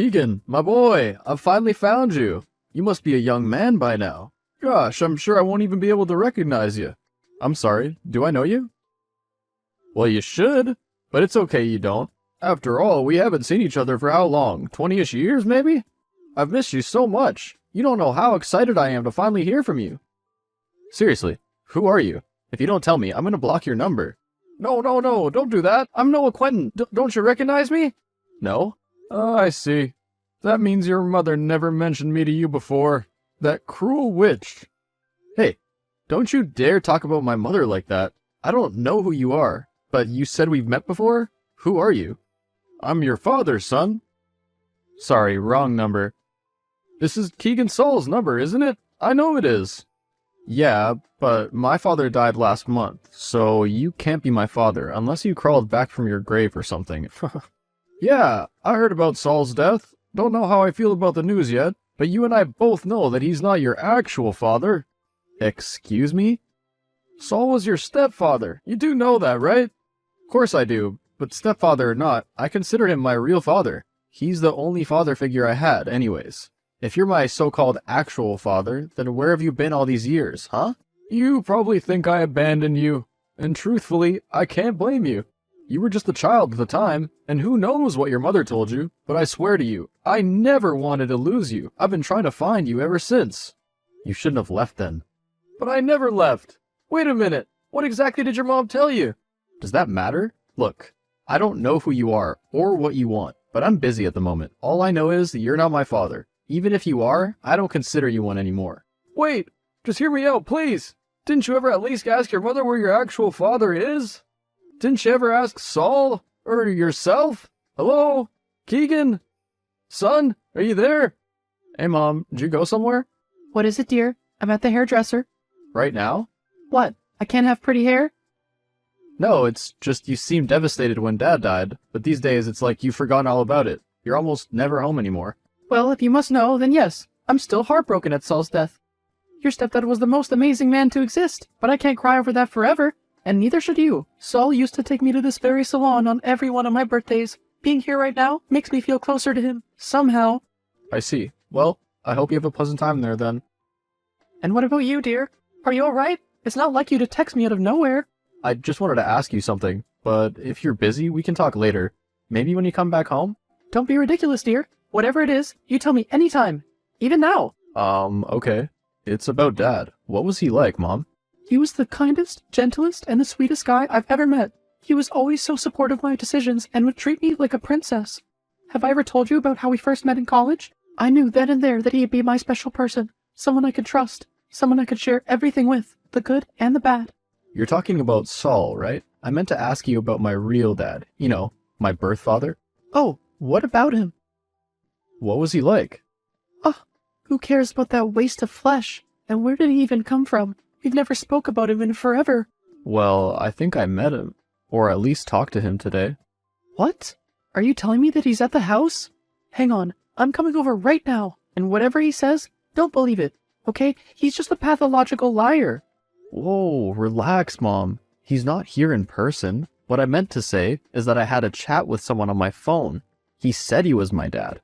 Keegan, my boy, I've finally found you. You must be a young man by now. Gosh, I'm sure I won't even be able to recognize you. I'm sorry, do I know you? Well, you should, but it's okay you don't. After all, we haven't seen each other for how long? 20-ish years, maybe? I've missed you so much. You don't know how excited I am to finally hear from you. Seriously, who are you? If you don't tell me, I'm gonna block your number. No, don't do that. I'm Noah Quentin. Don't you recognize me? No? Oh, I see. That means your mother never mentioned me to you before. That cruel witch. Hey, don't you dare talk about my mother like that. I don't know who you are, but you said we've met before? Who are you? I'm your father, son. Sorry, wrong number. This is Keegan Saul's number, isn't it? I know it is. Yeah, but my father died last month, so you can't be my father unless you crawled back from your grave or something. Yeah, I heard about Saul's death. Don't know how I feel about the news yet, but you and I both know that he's not your actual father. Excuse me? Saul was your stepfather. You do know that, right? Of course I do, but stepfather or not, I consider him my real father. He's the only father figure I had, anyways. If you're my so-called actual father, then where have you been all these years, huh? You probably think I abandoned you, and truthfully, I can't blame you. You were just a child at the time, and who knows what your mother told you, but I swear to you, I never wanted to lose you. I've been trying to find you ever since. You shouldn't have left then. But I never left. Wait a minute, what exactly did your mom tell you? Does that matter? Look, I don't know who you are, or what you want, but I'm busy at the moment. All I know is that you're not my father. Even if you are, I don't consider you one anymore. Wait, just hear me out, please. Didn't you ever at least ask your mother where your actual father is? Didn't you ever ask Saul? Or yourself? Hello? Keegan? Son, are you there? Hey Mom, did you go somewhere? What is it, dear? I'm at the hairdresser. Right now? What? I can't have pretty hair? No, it's just you seemed devastated when Dad died, but these days it's like you've forgotten all about it. You're almost never home anymore. Well, if you must know, then yes, I'm still heartbroken at Saul's death. Your stepdad was the most amazing man to exist, but I can't cry over that forever, and neither should you. Saul used to take me to this very salon on every one of my birthdays. Being here right now makes me feel closer to him, somehow. I see. Well, I hope you have a pleasant time there then. And what about you, dear? Are you alright? It's not like you to text me out of nowhere. I just wanted to ask you something, but if you're busy, we can talk later. Maybe when you come back home? Don't be ridiculous, dear. Whatever it is, you tell me anytime. Even now. Okay. It's about Dad. What was he like, Mom? He was the kindest, gentlest, and the sweetest guy I've ever met. He was always so supportive of my decisions and would treat me like a princess. Have I ever told you about how we first met in college? I knew then and there that he'd be my special person. Someone I could trust. Someone I could share everything with. The good and the bad. You're talking about Saul, right? I meant to ask you about my real dad. You know, my birth father. Oh, what about him? What was he like? Oh, who cares about that waste of flesh? And where did he even come from? We've never spoke about him in forever. Well, I think I met him. Or at least talked to him today. What? Are you telling me that he's at the house? Hang on, I'm coming over right now. And whatever he says, don't believe it, okay? He's just a pathological liar. Whoa, relax, Mom. He's not here in person. What I meant to say is that I had a chat with someone on my phone. He said he was my dad.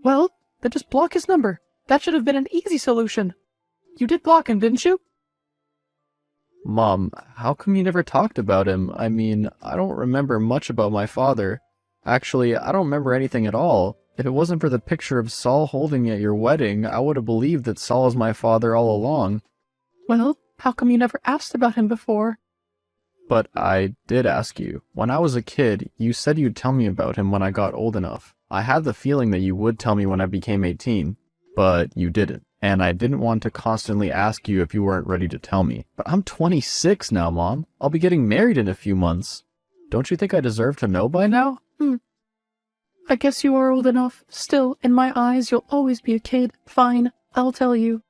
Well, then just block his number. That should have been an easy solution. You did block him, didn't you? Mom, how come you never talked about him? I mean, I don't remember much about my father. Actually, I don't remember anything at all. If it wasn't for the picture of Saul holding me at your wedding, I would have believed that Saul was my father all along. Well, how come you never asked about him before? But I did ask you. When I was a kid, you said you'd tell me about him when I got old enough. I had the feeling that you would tell me when I became 18, but you didn't. And I didn't want to constantly ask you if you weren't ready to tell me. But I'm 26 now, Mom. I'll be getting married in a few months. Don't you think I deserve to know by now? I guess you are old enough. Still, in my eyes, you'll always be a kid. Fine, I'll tell you.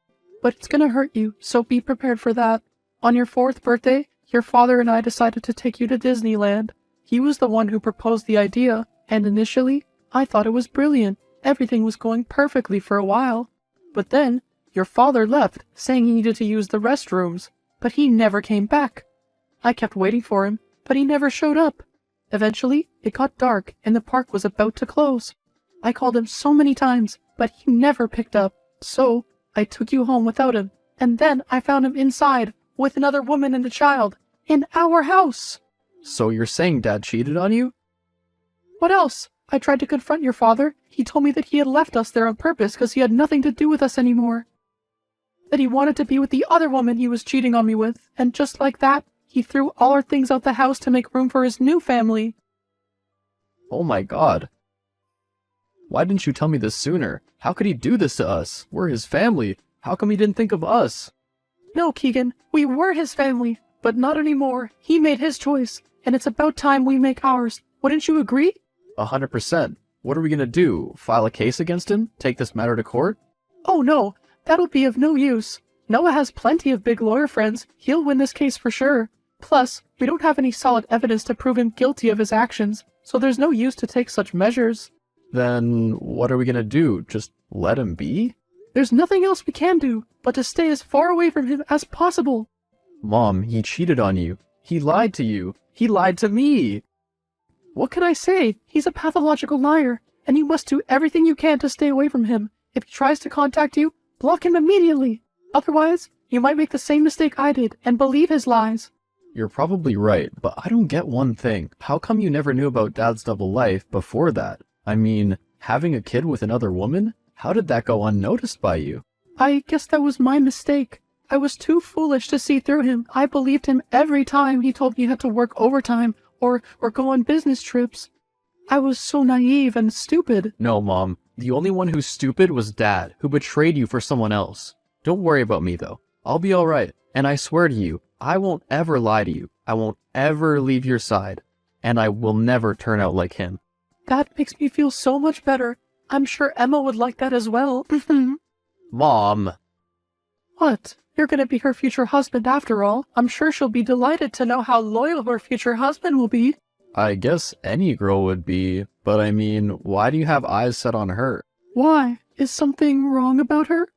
But it's gonna hurt you, so be prepared for that. On your 4th birthday, your father and I decided to take you to Disneyland. He was the one who proposed the idea, and initially, I thought it was brilliant. Everything was going perfectly for a while. But then, your father left, saying he needed to use the restrooms, but he never came back. I kept waiting for him, but he never showed up. Eventually, it got dark and the park was about to close. I called him so many times, but he never picked up. So, I took you home without him, and then I found him inside, with another woman and a child, in our house. So you're saying Dad cheated on you? What else? I tried to confront your father. He told me that he had left us there on purpose because he had nothing to do with us anymore. That he wanted to be with the other woman he was cheating on me with, and just like that, he threw all our things out the house to make room for his new family. Oh my God. Why didn't you tell me this sooner? How could he do this to us? We're his family. How come he didn't think of us? No, Keegan, we were his family, but not anymore. He made his choice, and it's about time we make ours. Wouldn't you agree? 100%. What are we gonna do? File a case against him? Take this matter to court? Oh no, that'll be of no use. Noah has plenty of big lawyer friends. He'll win this case for sure. Plus, we don't have any solid evidence to prove him guilty of his actions, so there's no use to take such measures. Then what are we gonna do? Just let him be? There's nothing else we can do but to stay as far away from him as possible. Mom, he cheated on you. He lied to you. He lied to me. What can I say? He's a pathological liar, and you must do everything you can to stay away from him. If he tries to contact you, block him immediately. Otherwise, you might make the same mistake I did and believe his lies. You're probably right, but I don't get one thing. How come you never knew about Dad's double life before that? I mean, having a kid with another woman? How did that go unnoticed by you? I guess that was my mistake. I was too foolish to see through him. I believed him every time he told me he had to work overtime or go on business trips. I was so naive and stupid. No, Mom. The only one who's stupid was Dad, who betrayed you for someone else. Don't worry about me, though. I'll be alright. And I swear to you, I won't ever lie to you. I won't ever leave your side. And I will never turn out like him. That makes me feel so much better. I'm sure Emma would like that as well. Mom! What? You're gonna be her future husband after all. I'm sure she'll be delighted to know how loyal her future husband will be. I guess any girl would be, but I mean, why do you have eyes set on her? Why? Is something wrong about her?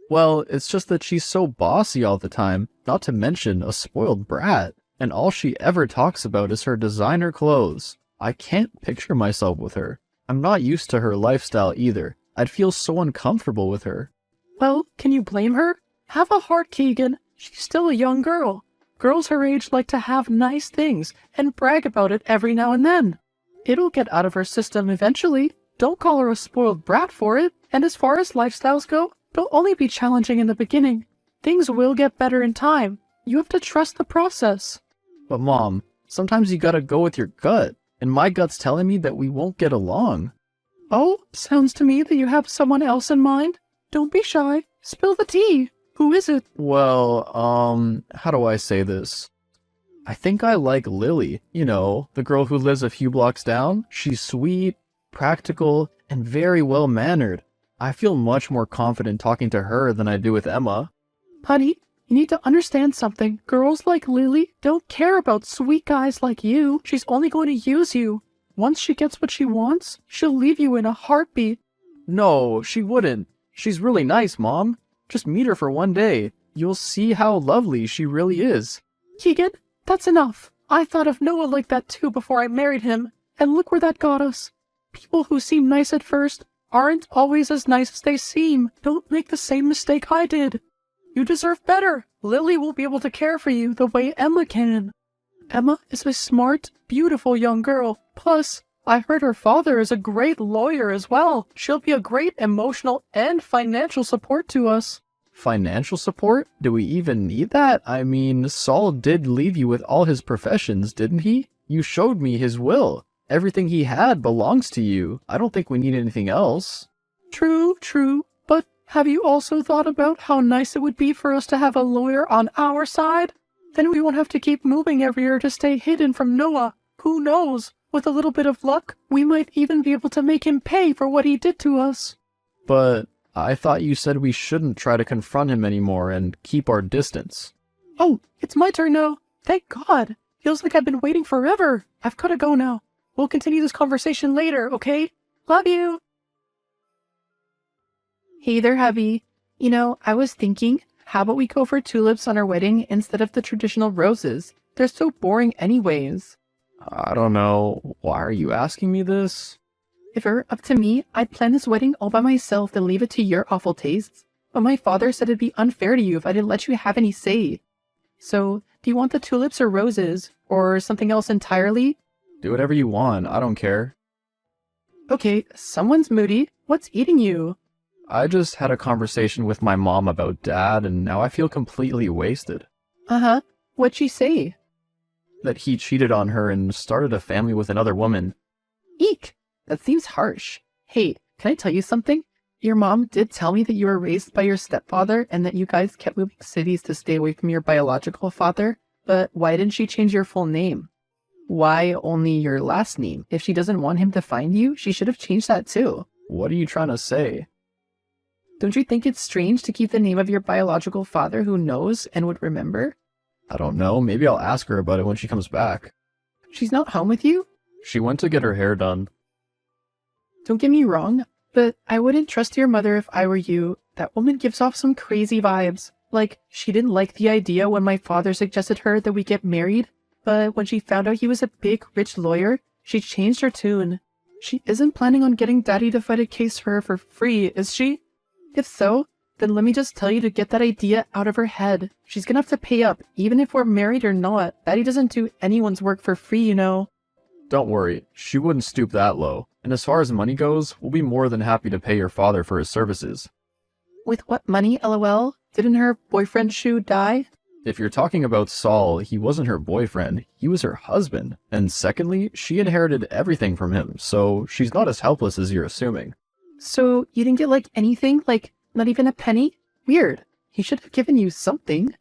Well, it's just that she's so bossy all the time, not to mention a spoiled brat, and all she ever talks about is her designer clothes. I can't picture myself with her. I'm not used to her lifestyle either. I'd feel so uncomfortable with her. Well, can you blame her? Have a heart, Keegan. She's still a young girl. Girls her age like to have nice things and brag about it every now and then. It'll get out of her system eventually. Don't call her a spoiled brat for it. And as far as lifestyles go, they'll only be challenging in the beginning. Things will get better in time. You have to trust the process. But Mom, sometimes you gotta go with your gut, and my gut's telling me that we won't get along. Oh, sounds to me that you have someone else in mind. Don't be shy. Spill the tea. Who is it? Well, how do I say this? I think I like Lily, you know, the girl who lives a few blocks down. She's sweet, practical, and very well-mannered. I feel much more confident talking to her than I do with Emma. Honey, you need to understand something. Girls like Lily don't care about sweet guys like you. She's only going to use you. Once she gets what she wants, she'll leave you in a heartbeat. No, she wouldn't. She's really nice, Mom. Just meet her for one day. You'll see how lovely she really is. Keegan, that's enough. I thought of Noah like that too before I married him, and look where that got us. People who seem nice at first aren't always as nice as they seem. Don't make the same mistake I did. You deserve better. Lily will be able to care for you the way Emma can. Emma is a smart, beautiful young girl. Plus, I heard her father is a great lawyer as well. She'll be a great emotional and financial support to us. Financial support? Do we even need that? I mean, Saul did leave you with all his professions, didn't he? You showed me his will. Everything he had belongs to you. I don't think we need anything else. True, true. But have you also thought about how nice it would be for us to have a lawyer on our side? Then we won't have to keep moving every year to stay hidden from Noah. Who knows? With a little bit of luck, we might even be able to make him pay for what he did to us. But I thought you said we shouldn't try to confront him anymore and keep our distance. Oh, it's my turn now. Thank God. Feels like I've been waiting forever. I've got to go now. We'll continue this conversation later, okay? Love you. Hey there, hubby. You know, I was thinking, how about we go for tulips on our wedding instead of the traditional roses? They're so boring anyways. I don't know. Why are you asking me this? If it were up to me, I'd plan this wedding all by myself and leave it to your awful tastes. But my father said it'd be unfair to you if I didn't let you have any say. So, do you want the tulips or roses? Or something else entirely? Do whatever you want, I don't care. Okay, someone's moody. What's eating you? I just had a conversation with my mom about Dad, and now I feel completely wasted. Uh-huh. What'd she say? That he cheated on her and started a family with another woman. Eek! That seems harsh. Hey, can I tell you something? Your mom did tell me that you were raised by your stepfather and that you guys kept moving cities to stay away from your biological father, but why didn't she change your full name? Why only your last name? If she doesn't want him to find you, she should have changed that too. What are you trying to say? Don't you think it's strange to keep the name of your biological father who knows and would remember? I don't know, maybe I'll ask her about it when she comes back. She's not home with you? She went to get her hair done. Don't get me wrong, but I wouldn't trust your mother if I were you. That woman gives off some crazy vibes. Like, she didn't like the idea when my father suggested her that we get married, but when she found out he was a big, rich lawyer, she changed her tune. She isn't planning on getting Daddy to fight a case for her for free, is she? If so, then let me just tell you to get that idea out of her head. She's gonna have to pay up, even if we're married or not. Daddy doesn't do anyone's work for free, you know. Don't worry, she wouldn't stoop that low. And as far as money goes, we'll be more than happy to pay your father for his services. With what money, lol? Didn't her boyfriend Shu die? If you're talking about Saul, he wasn't her boyfriend, he was her husband. And secondly, she inherited everything from him, so she's not as helpless as you're assuming. So you didn't get like anything? Like not even a penny? Weird. He should have given you something.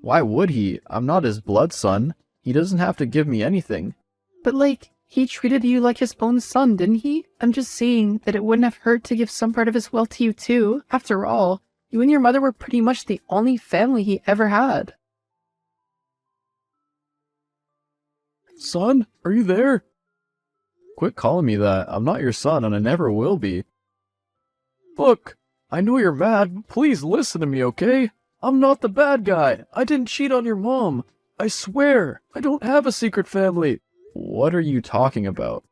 Why would he? I'm not his blood son. He doesn't have to give me anything. But like, he treated you like his own son, didn't he? I'm just saying that it wouldn't have hurt to give some part of his wealth to you too. After all, you and your mother were pretty much the only family he ever had. Son, are you there? Quit calling me that. I'm not your son and I never will be. Look, I know you're mad. Please listen to me, okay? I'm not the bad guy. I didn't cheat on your mom. I swear, I don't have a secret family. What are you talking about?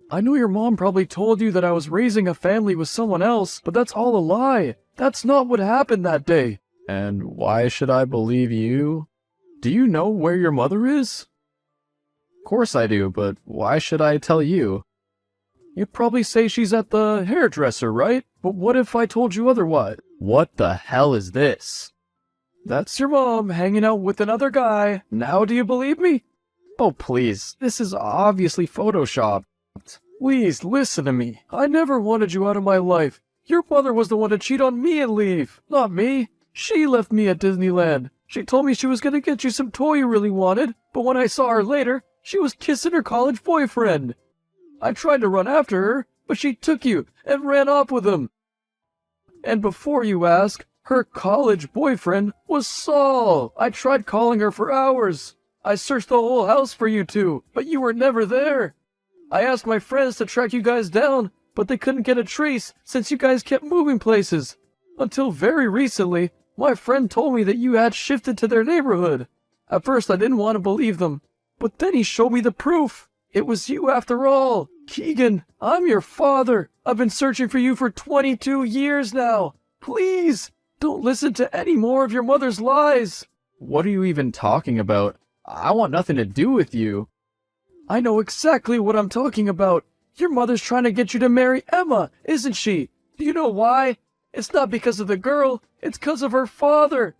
I know your mom probably told you that I was raising a family with someone else, but that's all a lie. That's not what happened that day. And why should I believe you? Do you know where your mother is? Of course I do, but why should I tell you? You'd probably say she's at the hairdresser, right? But what if I told you otherwise? What the hell is this? That's your mom hanging out with another guy. Now do you believe me? Oh please, this is obviously photoshopped. Please listen to me. I never wanted you out of my life. Your mother was the one to cheat on me and leave, not me. She left me at Disneyland. She told me she was gonna get you some toy you really wanted, but when I saw her later, she was kissing her college boyfriend. I tried to run after her, but she took you and ran off with him. And before you ask, her college boyfriend was Saul. I tried calling her for hours. I searched the whole house for you two, but you were never there. I asked my friends to track you guys down, but they couldn't get a trace since you guys kept moving places. Until very recently, my friend told me that you had shifted to their neighborhood. At first I didn't want to believe them, but then he showed me the proof. It was you after all. Keegan, I'm your father. I've been searching for you for 22 years now. Please, don't listen to any more of your mother's lies. What are you even talking about? I want nothing to do with you. I know exactly what I'm talking about. Your mother's trying to get you to marry Emma, isn't she? Do you know why? It's not because of the girl, it's because of her father.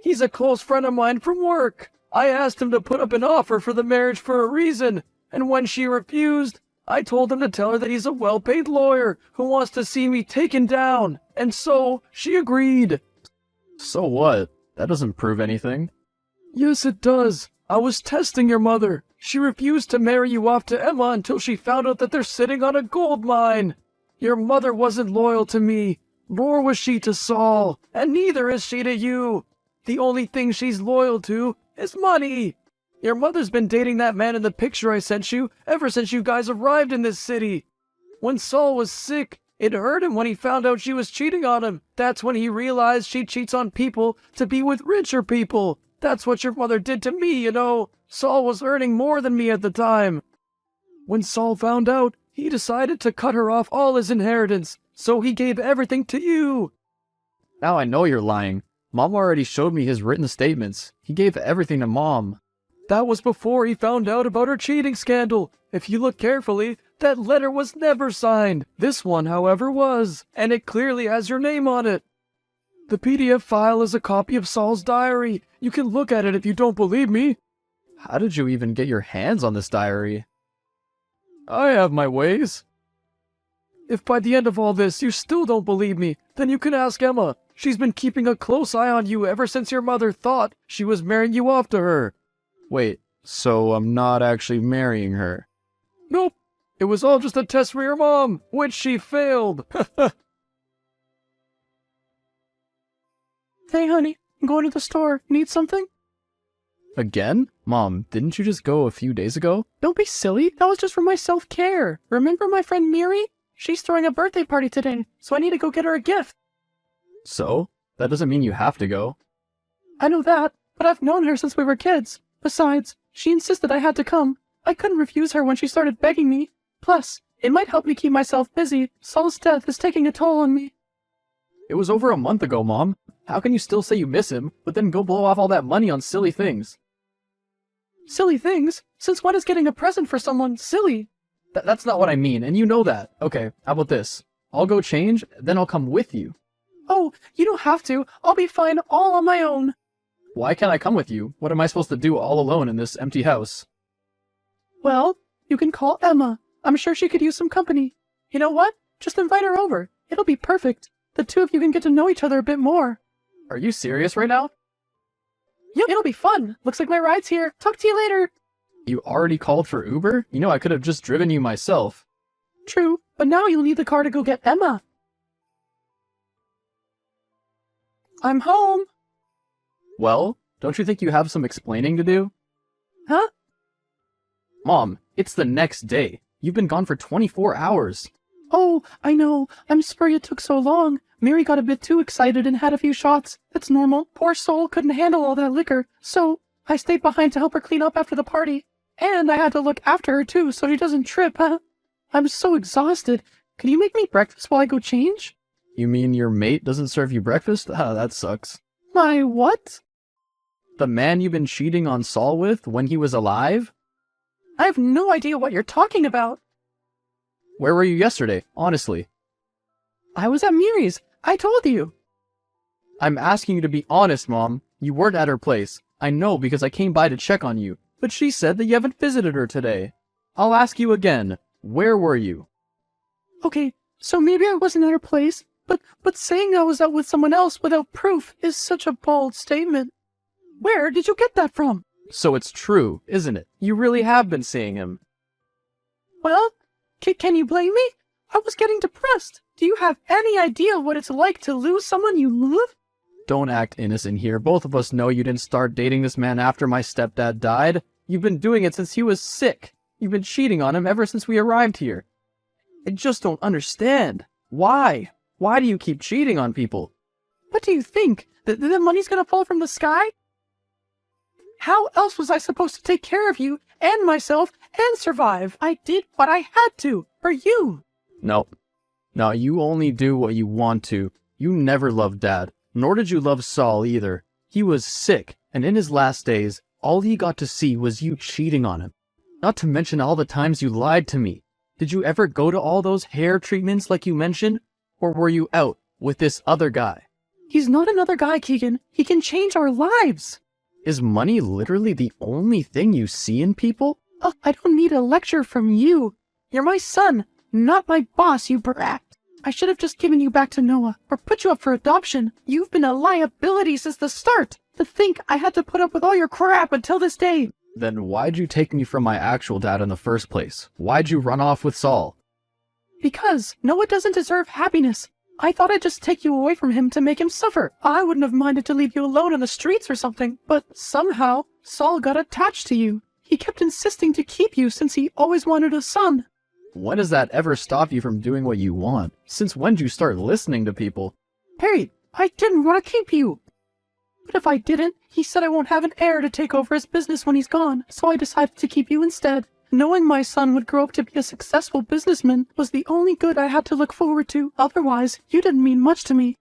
He's a close friend of mine from work. I asked him to put up an offer for the marriage for a reason, and when she refused, I told him to tell her that he's a well-paid lawyer who wants to see me taken down, and so she agreed. So what? That doesn't prove anything. Yes, it does. I was testing your mother. She refused to marry you off to Emma until she found out that they're sitting on a gold mine. Your mother wasn't loyal to me, nor was she to Saul, and neither is she to you. The only thing she's loyal to is money. Your mother's been dating that man in the picture I sent you ever since you guys arrived in this city. When Saul was sick, it hurt him when he found out she was cheating on him. That's when he realized she cheats on people to be with richer people. That's what your mother did to me, you know. Saul was earning more than me at the time. When Saul found out, he He decided to cut her off all his inheritance, so he gave everything to you. Now I know you're lying. Mom already showed me his written statements. He gave everything to Mom. That was before he found out about her cheating scandal. If you look carefully, that letter was never signed. This one, however, was, and it clearly has your name on it. The PDF file is a copy of Saul's diary. You can look at it if you don't believe me. How did you even get your hands on this diary? I have my ways. If by the end of all this you still don't believe me, then you can ask Emma. She's been keeping a close eye on you ever since your mother thought she was marrying you off to her. Wait, so I'm not actually marrying her? Nope. It was all just a test for your mom, which she failed. Hey, honey, I'm going to the store. Need something? Again? Mom, didn't you just go a few days ago? Don't be silly. That was just for my self-care. Remember my friend Miri? She's throwing a birthday party today, so I need to go get her a gift. So? That doesn't mean you have to go. I know that, but I've known her since we were kids. Besides, she insisted I had to come. I couldn't refuse her when she started begging me. Plus, it might help me keep myself busy. Saul's death is taking a toll on me. It was over a month ago, Mom. How can you still say you miss him, but then go blow off all that money on silly things? Silly things? Since when is getting a present for someone silly? That's not what I mean, and you know that. Okay, how about this? I'll go change, then I'll come with you. Oh, you don't have to. I'll be fine all on my own. Why can't I come with you? What am I supposed to do all alone in this empty house? Well, you can call Emma. I'm sure she could use some company. You know what? Just invite her over. It'll be perfect. The two of you can get to know each other a bit more. Are you serious right now? Yep, it'll be fun. Looks like my ride's here. Talk to you later. You already called for Uber? You know I could have just driven you myself. True, but now you'll need the car to go get Emma. I'm home. Well, don't you think you have some explaining to do? Huh? Mom, it's the next day. You've been gone for 24 hours. Oh, I know. I'm sorry it took so long. Mary got a bit too excited and had a few shots. That's normal. Poor soul couldn't handle all that liquor. So, I stayed behind to help her clean up after the party. And I had to look after her too so she doesn't trip, huh? I'm so exhausted. Can you make me breakfast while I go change? You mean your mate doesn't serve you breakfast? Ah, that sucks. My what? The man you've been cheating on Saul with when he was alive? I have no idea what you're talking about. Where were you yesterday, honestly? I was at Miri's. I told you. I'm asking you to be honest, Mom. You weren't at her place. I know because I came by to check on you. But she said that you haven't visited her today. I'll ask you again. Where were you? Okay, so maybe I wasn't at her place, but saying I was out with someone else without proof is such a bold statement. Where did you get that from? So it's true, isn't it? You really have been seeing him. Well, can you blame me? I was getting depressed. Do you have any idea what it's like to lose someone you love? Don't act innocent here. Both of us know you didn't start dating this man after my stepdad died. You've been doing it since he was sick. You've been cheating on him ever since we arrived here. I just don't understand. Why? Why do you keep cheating on people? What do you think? That the money's gonna fall from the sky? How else was I supposed to take care of you and myself and survive? I did what I had to for you. No. No, you only do what you want to. You never loved Dad. Nor did you love Saul either. He was sick, and in his last days, all he got to see was you cheating on him. Not to mention all the times you lied to me. Did you ever go to all those hair treatments like you mentioned? Or were you out with this other guy? He's not another guy, Keegan. He can change our lives. Is money literally the only thing you see in people? Oh, I don't need a lecture from you. You're my son, not my boss, you brat. I should have just given you back to Noah, or put you up for adoption. You've been a liability since the start. To think I had to put up with all your crap until this day. Then why'd you take me from my actual dad in the first place? Why'd you run off with Saul? Because Noah doesn't deserve happiness. I thought I'd just take you away from him to make him suffer. I wouldn't have minded to leave you alone in the streets or something, but somehow Saul got attached to you. He kept insisting to keep you since he always wanted a son. When does that ever stop you from doing what you want? Since when did you start listening to people? Hey, I didn't want to keep you. But if I didn't, he said I won't have an heir to take over his business when he's gone, so I decided to keep you instead. Knowing my son would grow up to be a successful businessman was the only good I had to look forward to. Otherwise, you didn't mean much to me.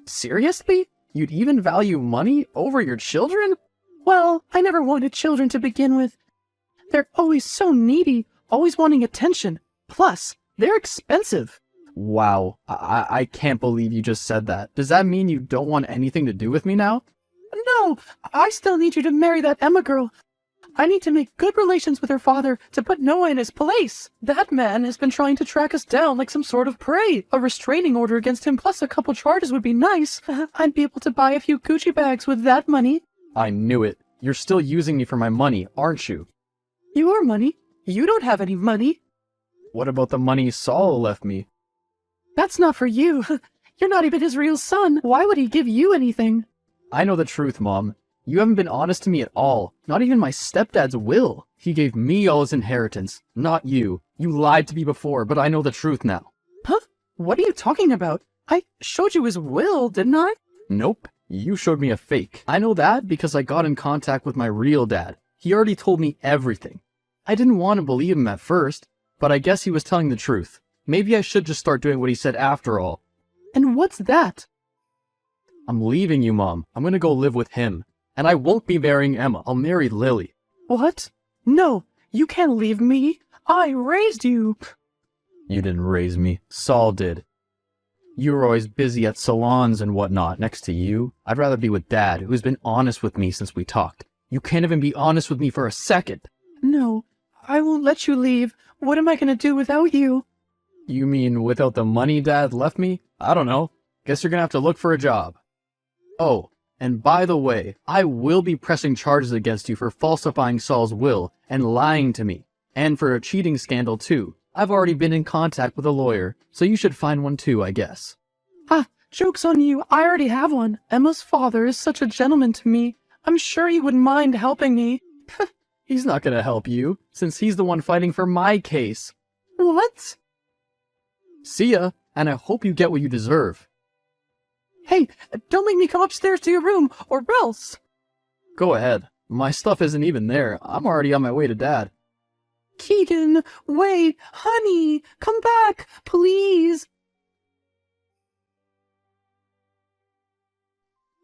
Seriously? You'd even value money over your children? Well, I never wanted children to begin with. They're always so needy, always wanting attention. Plus, they're expensive. Wow, I can't believe you just said that. Does that mean you don't want anything to do with me now? No, I still need you to marry that Emma girl. I need to make good relations with her father to put Noah in his place. That man has been trying to track us down like some sort of prey. A restraining order against him plus a couple charges would be nice. I'd be able to buy a few Gucci bags with that money. I knew it. You're still using me for my money, aren't you? Your money? You don't have any money. What about the money Saul left me? That's not for you. You're not even his real son. Why would he give you anything? I know the truth, Mom. You haven't been honest to me at all. Not even my stepdad's will. He gave me all his inheritance, not you. You lied to me before, but I know the truth now. Huh? What are you talking about? I showed you his will, didn't I? Nope. You showed me a fake. I know that because I got in contact with my real dad. He already told me everything. I didn't want to believe him at first, but I guess he was telling the truth. Maybe I should just start doing what he said after all. And what's that? I'm leaving you, Mom. I'm gonna go live with him. And I won't be marrying Emma. I'll marry Lily. What? No, you can't leave me. I raised you. You didn't raise me. Saul did. You were always busy at salons and whatnot next to you. I'd rather be with Dad, who's been honest with me since we talked. You can't even be honest with me for a second. No, I won't let you leave. What am I gonna do without you? You mean without the money Dad left me? I don't know. Guess you're gonna have to look for a job. Oh, and by the way, I will be pressing charges against you for falsifying Saul's will and lying to me. And for a cheating scandal too. I've already been in contact with a lawyer, so you should find one too, I guess. Ah, joke's on you. I already have one. Emma's father is such a gentleman to me. I'm sure he wouldn't mind helping me. He's not gonna help you, since he's the one fighting for my case. What? See ya, and I hope you get what you deserve. Hey, don't make me come upstairs to your room, or else. Go ahead. My stuff isn't even there. I'm already on my way to Dad. Keegan, wait, honey, come back, please.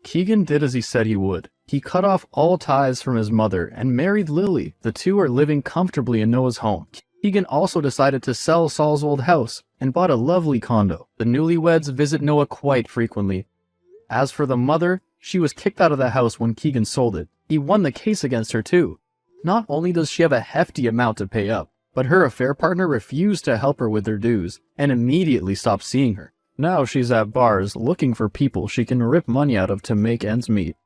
Keegan did as he said he would. He cut off all ties from his mother and married Lily. The two are living comfortably in Noah's home. Keegan also decided to sell Saul's old house and bought a lovely condo. The newlyweds visit Noah quite frequently. As for the mother, she was kicked out of the house when Keegan sold it. He won the case against her too. Not only does she have a hefty amount to pay up, but her affair partner refused to help her with her dues and immediately stopped seeing her. Now she's at bars looking for people she can rip money out of to make ends meet.